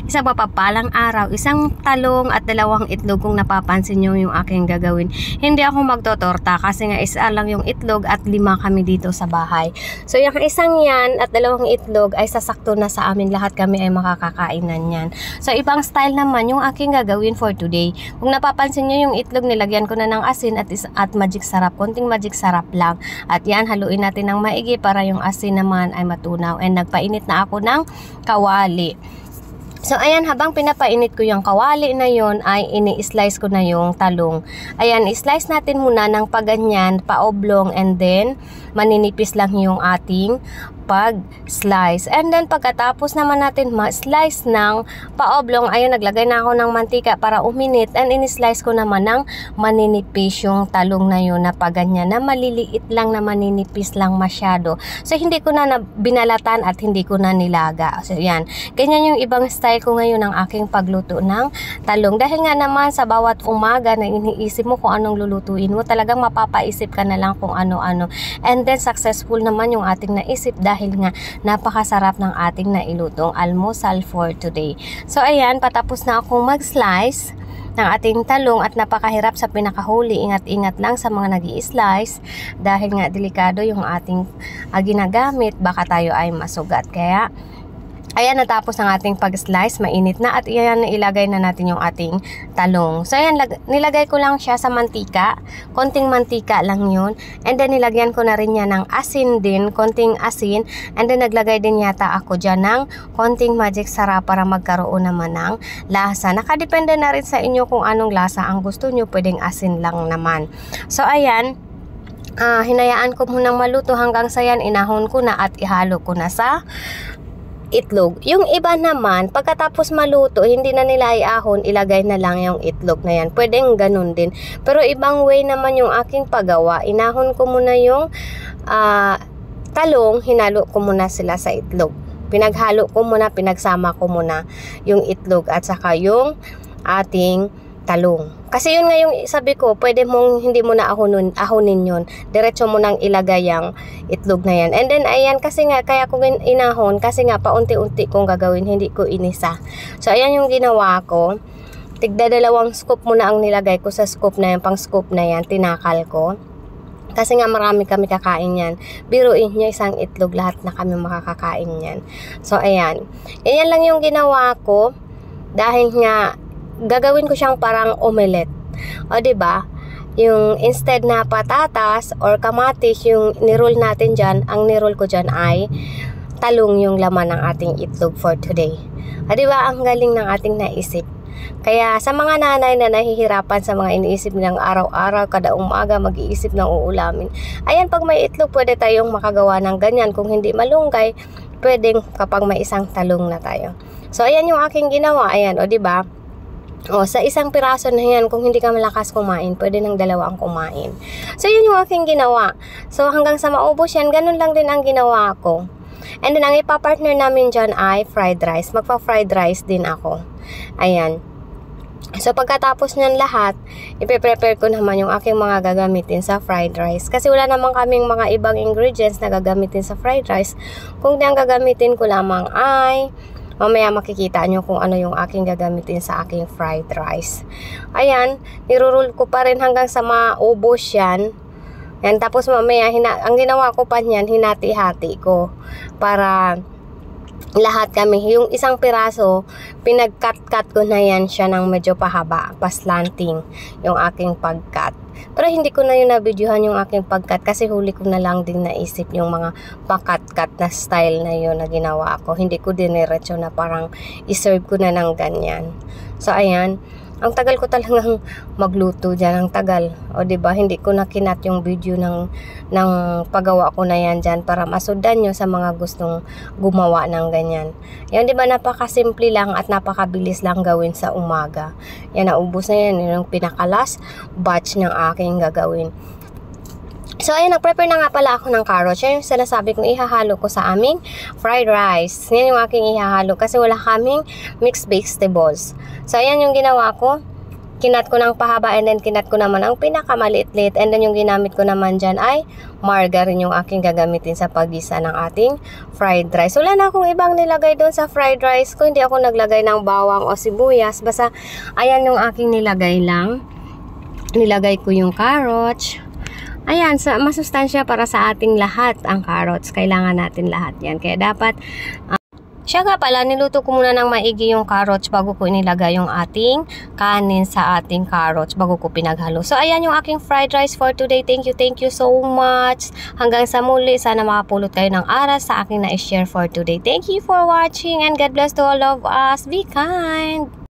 isang mapapalang araw, isang talong at 2 itlog kung napapansin nyo yung aking gagawin. Hindi ako magtotorta kasi nga isa lang yung itlog at 5 kami dito sa bahay. So yung isang yan at 2 itlog ay sasakto na sa amin, lahat kami ay makakakainan yan. So ibang style naman yung aking gagawin for today. Kung napapansin nyo yung itlog, nilagyan ko na ng asin at magic sarap, konting magic sarap lang. At yan, haluin natin ng maigi para yung asin naman ay matunaw. And nagpainit na ako ng kawali. So ayan, habang pinapainit ko yung kawali na yon ay ini-slice ko na yung talong. Ayan, i-slice natin muna ng paganyan, paoblong, and then maninipis lang yung ating pag-slice. And then pagkatapos naman natin ma-slice ng paoblong, ayun, naglagay na ako ng mantika para uminit, and in-slice ko naman ng maninipis yung talong na yun na paganyan, na maliliit lang, na maninipis lang masyado. So hindi ko na binalatan at hindi ko na nilaga. So yan, ganyan yung ibang style ko ngayon ng aking pagluto ng talong. Dahil nga naman sa bawat umaga na iniisip mo kung anong lulutuin mo, talagang mapapaisip ka na lang kung ano-ano. And then successful naman yung ating naisip dahil nga napakasarap ng ating nailutong almusal for today. So ayan, patapos na akong mag-slice ng ating talong at napakahirap sa pinakahuli. Ingat-ingat lang sa mga nag-i-slice dahil nga delikado yung ating ginagamit, baka tayo ay masugat. Kaya ayan, natapos ang ating pag-slice, mainit na, at ayan, ilagay na natin yung ating talong. So ayan, nilagay ko lang siya sa mantika, konting mantika lang yun, and then nilagyan ko na rin niya ng asin din, konting asin, and then naglagay din yata ako dyan ng konting magic sarap para magkaroon naman ng lasa. Nakadepende na rin sa inyo kung anong lasa ang gusto nyo, pwedeng asin lang naman. So ayan, hinayaan ko munang maluto hanggang sa yan, inahon ko na at ihalo ko na sa itlog. Yung iba naman, pagkatapos maluto, hindi na nila iahon, ilagay na lang yung itlog na yan. Pwedeng ganun din. Pero ibang way naman yung aking paggawa. Inahon ko muna yung talong, hinalo ko muna sila sa itlog. Pinaghalo ko muna, pinagsama ko muna yung itlog at saka yung ating talong. Kasi yun nga yung sabi ko, pwede mong hindi mo na ahonin yun. Diretso mo nang ilagay yung itlog na yan. And then ayan, kasi nga kaya ko inahon kasi nga paunti-unti kong gagawin, hindi ko inisa. So ayan yung ginawa ko. Tigda 2 scoop muna ang nilagay ko sa scoop na yan, pang scoop na yan, tinakal ko. Kasi nga marami kami kakain yan. Biruin nyo, isang itlog, lahat na kami makakakain yan. So ayan. Yan lang yung ginawa ko. Dahil nga gagawin ko siyang parang omelette. O diba? Yung instead na patatas or kamatis yung niroll natin dyan, ang niroll ko dyan ay talong yung laman ng ating itlog for today. O diba? Ang galing ng ating naisip. Kaya sa mga nanay na nahihirapan sa mga iniisip nilang araw-araw, kada umaga mag-iisip ng uulamin, ayan, pag may itlog pwede tayong makagawa ng ganyan. Kung hindi malunggay, pwedeng kapag may isang talong na tayo. So ayan yung aking ginawa. Ayan, o diba? O, sa isang piraso na yan, kung hindi ka malakas kumain, pwede ng 2 ang kumain. So, yun yung aking ginawa. So, hanggang sa maubos yan, ganun lang din ang ginawa ko. And then, ang ipapartner namin dyan ay fried rice. Magpa-fried rice din ako. Ayan. So, pagkatapos nyan lahat, ipe-prepare ko naman yung aking mga gagamitin sa fried rice. Kasi wala naman kaming mga ibang ingredients na gagamitin sa fried rice. Kung di ang gagamitin ko lamang ay mamaya makikita nyo kung ano yung aking gagamitin sa aking fried rice. Ayan, nirurul ko pa rin hanggang sa maubos yan. Yan, tapos mamaya, ang ginawa ko pa niyan, hinati-hati ko para lahat kami. Yung isang piraso, pinag-cut-cut ko na yan siya ng medyo pahaba, paslanting yung aking pag-cut. Pero hindi ko na yun na-videohan yung aking pag-cut kasi huli ko na lang din naisip yung mga pa-cut-cut na style na yun na ginawa ko. Hindi ko diniretso na parang iserve ko na ng ganyan. So ayan, ang tagal ko talagang magluto dyan, ang tagal. O diba, hindi ko na kinat yung video ng paggawa ko na yan dyan para masundan nyo sa mga gustong gumawa ng ganyan. Yan, diba, napakasimple lang at napakabilis lang gawin sa umaga. Yan, naubos na yan, yung pinakalas batch ng aking gagawin. So, ayun, nag-prepare na nga pala ako ng carrots. Yan yung sinasabi kong ihahalo ko sa aming fried rice. Yan yung aking ihahalo kasi wala kaming mixed vegetables. So, ayan yung ginawa ko. kinat ko ng pahaba and then kinat ko naman ang pinakamaliit-liit. And then yung ginamit ko naman dyan ay margarine yung aking gagamitin sa paggisa ng ating fried rice. Wala na akong ibang nilagay doon sa fried rice ko. Hindi ako naglagay ng bawang o sibuyas. Basta ayan yung aking nilagay lang. Nilagay ko yung carrots. Ayan, masustansya para sa ating lahat ang carrots. Kailangan natin lahat yan. Kaya dapat siya nga pala, niluto ko muna ng maigi yung carrots bago ko inilagay yung ating kanin sa ating carrots bago ko pinaghalo. So, ayan yung aking fried rice for today. Thank you so much. Hanggang sa muli, sana makapulot kayo ng aras sa aking na-share for today. Thank you for watching and God bless to all of us. Be kind!